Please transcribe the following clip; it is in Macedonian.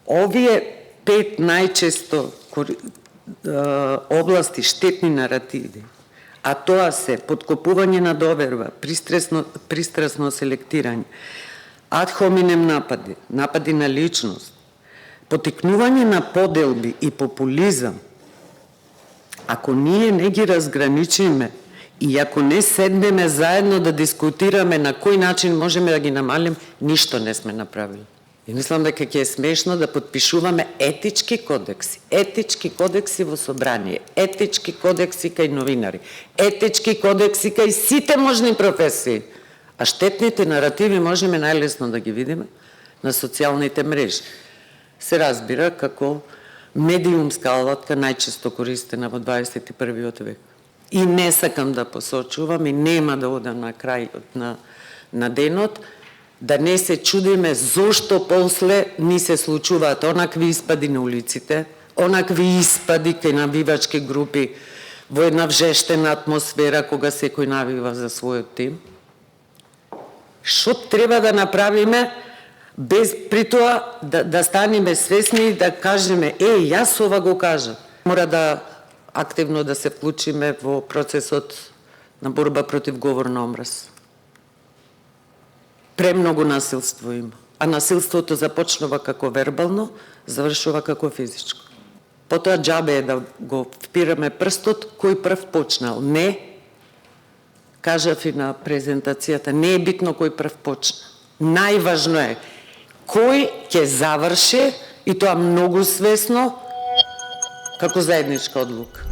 Овие 5 најчесто области штетни наративи, а тоа се подкопување на доверба, пристрасно селектирање, ад хоминем напади, напади на личност, потикнување на поделби и популизам. Ако ние не ги разграничиме и ако не седнеме заедно да дискутираме на кој начин можеме да ги намалим, ништо не сме направили. И мислам дека ќе е смешно да подпишуваме етички кодекси во собрание, етички кодекси кај новинари, етички кодекси кај сите можни професии. А штетните наративи можеме најлесно да ги видиме на социјалните мрежи. Се разбира како медиумска алатка најчесто користена во 21. век. И не сакам да посочувам и нема да одам на крајот на денот, да не се чудиме зошто после ни се случуваат онакви испади на улиците, онакви испади кај навивачки групи во една вжештена атмосфера кога секој навива за својот тим. Што треба да направиме без при тоа да станеме свесни и да кажеме јас ова го кажа. Мора да активно да се вклучиме во процесот на борба против говор на омраз. Премногу насилство има, а насилството започнува како вербално, завршува како физичко. Потоа џабе е да го впираме прстот кој прв почнал. Не, кажав и на презентацијата, не е битно кој прв почна. Најважно е кој ќе заврши и тоа многу свесно како заедничка одлука.